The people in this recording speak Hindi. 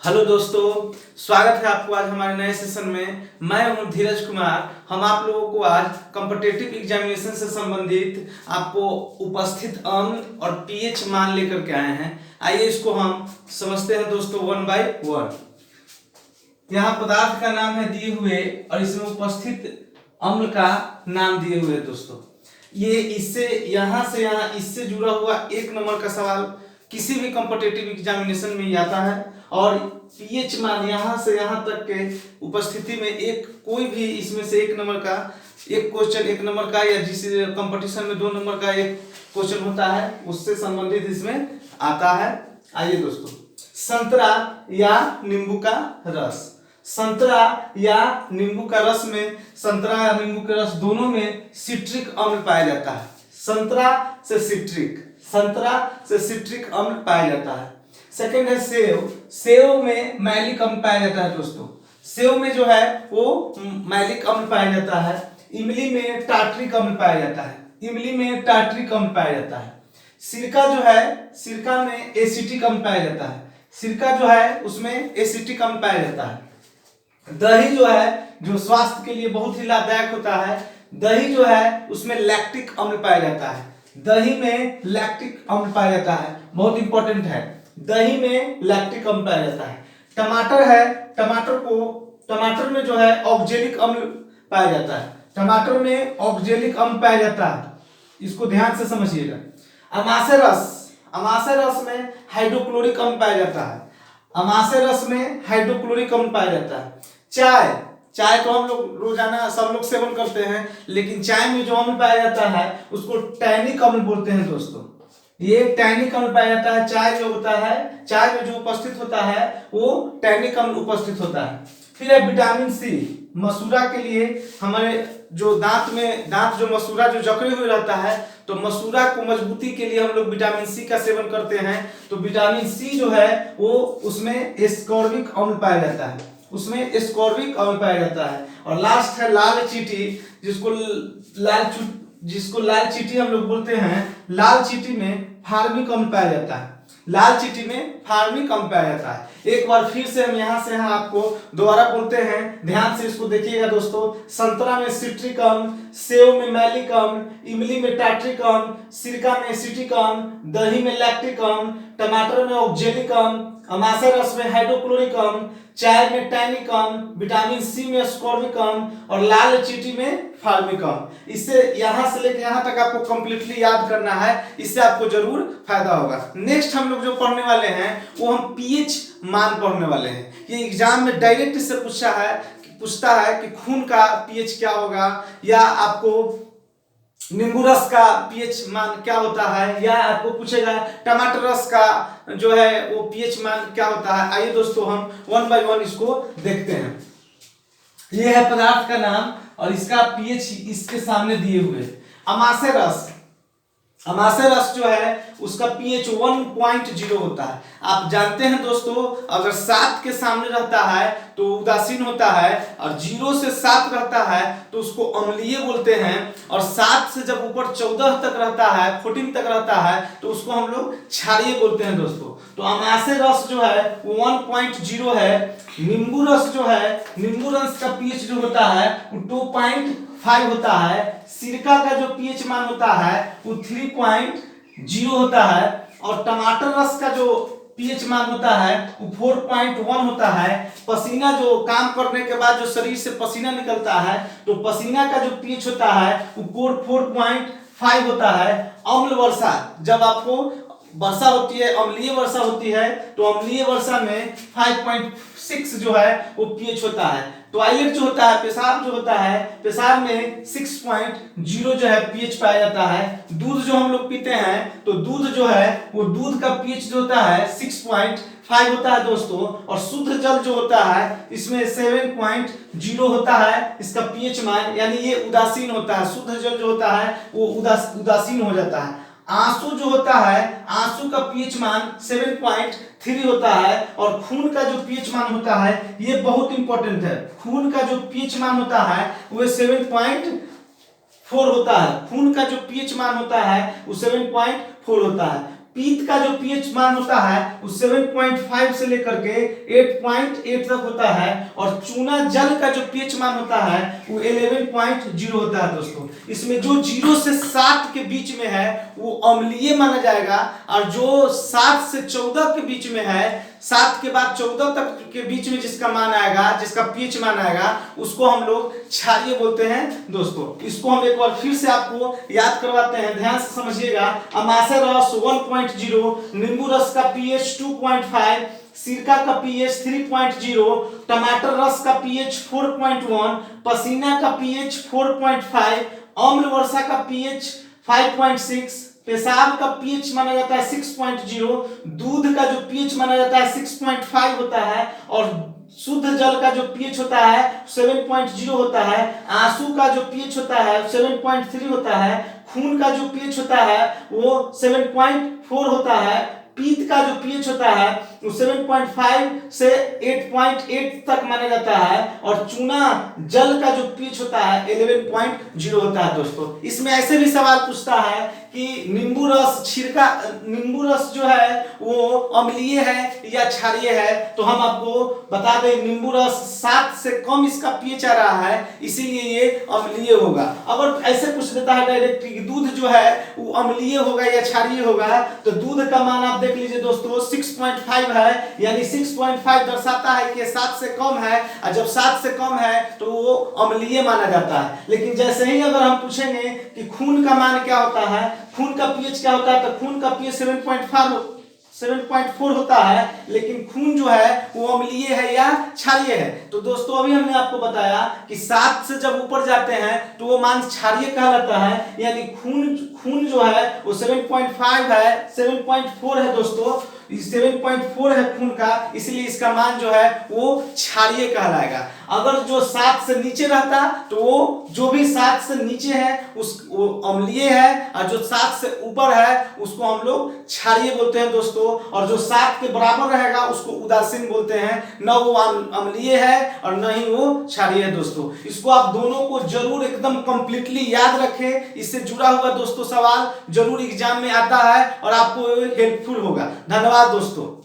हेलो दोस्तों, स्वागत है आपको आज हमारे नए सेशन में। मैं हूं धीरज कुमार। हम आप लोगों को आज कॉम्पिटिटिव एग्जामिनेशन से संबंधित आपको उपस्थित अम्ल और पीएच मान लेकर के आए हैं। आइए इसको हम समझते हैं दोस्तों वन बाय वन। यहाँ पदार्थ का नाम है दिए हुए और इसमें उपस्थित अम्ल का नाम दिए हुए दोस्तों। ये इससे यहाँ से यहाँ इससे जुड़ा हुआ एक नंबर का सवाल किसी भी कॉम्पिटिटिव एग्जामिनेशन में आता है। और पीएच मान यहाँ से यहाँ तक के उपस्थिति में एक कोई भी इसमें से एक नंबर का एक क्वेश्चन एक नंबर का या जिस कंपटीशन में 2 नंबर का एक क्वेश्चन होता है उससे संबंधित इसमें आता है। आइए दोस्तों, संतरा या नींबू का रस। संतरा या नींबू का रस में संतरा या नींबू के रस दोनों में सिट्रिक अम्ल पाया जाता है। संतरा से सिट्रिक अम्ल पाया जाता है। सेकंड है सेव। सेव में मैलिक अम्ल पाया जाता है दोस्तों। सेव में जो है वो मैलिक अम्ल पाया जाता है। इमली में टार्ट्रिक अम्ल पाया जाता है। सिरका जो है सिरका में एसिटिक अम्ल पाया जाता है। सिरका जो है उसमें एसिटिक अम्ल पाया जाता है। दही जो है जो स्वास्थ्य के लिए बहुत ही लाभदायक होता है, दही जो है उसमें लैक्टिक अम्ल पाया जाता है। दही में लैक्टिक अम्ल पाया जाता है, बहुत इंपॉर्टेंट है। दही में लैक्टिक अम्ल पाया जाता है। टमाटर है, टमाटर में जो है ऑक्जेलिक अम्ल पाया जाता है। टमाटर में ऑक्जेलिक अम्ल पाया जाता है, इसको ध्यान से समझिएगा। अमाशय रस में हाइड्रोक्लोरिक अम्ल पाया जाता है। अमाशय रस में हाइड्रोक्लोरिक अम्ल पाया जाता है। चाय तो हम लोग रोजाना सब लोग सेवन करते हैं, लेकिन चाय में जो अम्ल पाया जाता है उसको टैनिक अम्ल बोलते हैं दोस्तों। ये टैनिक अम्ल पाया जाता है। चाय जो होता है, चाय में जो उपस्थित होता है वो टैनिक अम्ल उपस्थित होता है। फिर है विटामिन सी। मसूरा के लिए हमारे जो दांत जो मसूरा जो जकड़े हुए रहता है, तो मसूरा को मजबूती के लिए हम लोग विटामिन सी का सेवन करते हैं। तो विटामिन सी जो है वो उसमें एस्कॉर्बिक अम्ल पाया जाता है, और लास्ट है लाल चींटी, जिसको लाल चींटी हम लोग बोलते हैं। लाल चींटी में फार्मिक अम्ल पाया जाता है। एक बार फिर से हम यहाँ से आपको दोबारा बोलते हैं, ध्यान से इसको देखिएगा दोस्तों। संतरा में सिट्रिक अम्ल, सेव में मैलिक अम्ल, इमली में टार्ट्रिक अम्ल, सिरका में एसिटिक अम्ल, दही में लैक्टिक अम्ल, टमाटर में ऑक्जेलिक अम्ल, अमाशय रस में हाइड्रोक्लोरिक अम्ल, चाय में टैनिक अम्ल, विटामिन सी में एस्कॉर्बिक अम्ल और लाल चींटी में फार्मिक अम्ल। इससे यहाँ से लेकर यहाँ तक आपको कंप्लीटली याद करना है, इससे आपको जरूर फायदा होगा। नेक्स्ट हम लोग जो पढ़ने वाले हैं वो हम पीएच मान पढ़ने वाले हैं। ये एग्जाम में डायरेक्ट इससे पूछता है कि खून का पीएच क्या होगा, या आपको नींबू रस का पीएच मान क्या होता है, या आपको पूछेगा टमाटर रस का जो है वो पीएच मान क्या होता है। आइए दोस्तों हम वन बाय वन इसको देखते हैं। ये है पदार्थ का नाम और इसका पीएच इसके सामने दिए हुए। अमाशय रस जो है उसका पीएच 1.0 होता है। आप जानते हैं दोस्तों, अगर 7 के सामने रहता है तो उदासीन होता है, और 0 से 7 रहता है तो उसको अम्लीय बोलते हैं, और 7 से जब ऊपर 14 तक रहता है 14 तक रहता है तो उसको हम लोग क्षारीय बोलते हैं दोस्तों। तो अमाशय रस जो है वो 1.0 है। नींबू रस जो है, नींबू रस का पीएच जो होता है वो 2.5 होता है। सिरका का जो पीएच मान होता है वो 3.0 होता है, और टमाटर रस का जो पीएच मान होता है वो 4.1 होता है। पसीना जो काम करने के बाद जो शरीर से पसीना निकलता है तो पसीना का जो पीएच होता है वो 4.5 होता है। अम्ल वर्षा, जब आपको वर्षा होती है, अम्लीय वर्षा होती है, तो अम्लीय वर्षा में 5.6 जो है वो पीएच होता है। टॉयलेट जो होता है, पेशाब जो होता है, पेशाब में 6.0 जो है पीएच पाया जाता है। दूध जो हम लोग पीते हैं तो दूध जो है वो दूध का पीएच जो होता है 6.5 होता है दोस्तों, और शुद्ध जल जो होता है इसमें 7.0 होता है इसका पीएच मान, यानी ये उदासीन होता है। शुद्ध जल जो होता है वो उदासीन हो जाता है। आंसू जो होता है, आंसू का पीएच मान 7.3 होता है, और खून का जो पीएच मान होता है ये बहुत इंपॉर्टेंट है। खून का जो पीएच मान होता है वो 7.4 होता है। खून का जो पीएच मान होता है वो 7.4 होता है। पीत का जो पीएच मान होता है वो 7.5 से लेकर के 8.8 तक होता है, और चूना जल का जो पीएच मान होता है वो 11.0 होता है दोस्तों। इसमें जो 0 से 7 के बीच में है वो अम्लीय माना जाएगा, और जो 7 से 14 के बीच में है, 7 के बाद 14 तक के बीच में जिसका मान आएगा, जिसका पीएच मान आएगा, उसको हम लोग क्षारीय बोलते हैं दोस्तों। इसको हम एक बार फिर से आपको याद करवाते हैं, ध्यान से समझिएगा। अमाशय रस 1.0, नींबू रस का पीएच 2.5, सिरका का पीएच 3.0, टमाटर रस का पीएच 4.1, पसीना का पीएच 4.5, अम्ल वर्षा का पीएच 5.6, पेशाब का पीएच माना जाता है 6.0, दूध का जो पीएच माना जाता है 6.5 होता है, और शुद्ध जल का जो पीएच होता है 7.0 होता है, आंसू का जो पीएच होता है 7.3 होता है, खून का जो पीएच होता है वो 7.4 होता है, पीत का जो पीएच होता है वो 7.5 से 8.8 तक माना जाता है, और चूना जल का जो पीएच होता है 11.0 होता है दोस्तों। इसमें ऐसे भी सवाल पूछता है कि नींबू रस जो है वो अम्लीय है या क्षारीय है, तो हम आपको बता दें नींबू रस 7 से कम इसका पीएच आ रहा है, इसीलिए ये अम्लीय होगा। अगर ऐसे पूछ देता है डायरेक्ट कि दूध जो है वो अम्लीय होगा या क्षारीय होगा, तो दूध का मान आप देख लीजिए दोस्तों 6.5 है, यानी 6.5 दर्शाता है कि 7 से कम है, और जब 7 से कम है तो वो अम्लीय माना जाता है। लेकिन जैसे ही अगर हम पूछेंगे कि खून का मान क्या होता है, खून का पीएच क्या होता है, तो खून का पीएच 7.4 होता है, लेकिन खून जो है वो अम्लीय है या क्षारीय है। तो दोस्तों अभी हमने आपको बताया कि 7 से जब ऊपर जाते हैं तो वो मान क्षारीय कहलाता है, यानी खून जो है वो 7.5 है, 7.4 है दोस्तों, 7.4 है खून का, इसलिए इसका मान जो है वो क्षारीय कहलाएगा। अगर जो 7 से नीचे रहता तो वो जो भी 7 से नीचे है वो अम्लीय है, और जो 7 से ऊपर है उसको हम लोग क्षारीय बोलते हैं दोस्तों, और जो 7 के बराबर रहेगा उसको उदासीन बोलते हैं। न वो अम्लीय है और न ही वो क्षारीय है दोस्तों। इसको आप दोनों को जरूर एकदम कंप्लीटली याद रखें, इससे जुड़ा हुआ दोस्तों सवाल जरूर एग्जाम में आता है और आपको हेल्पफुल होगा। धन्यवाद दोस्तों।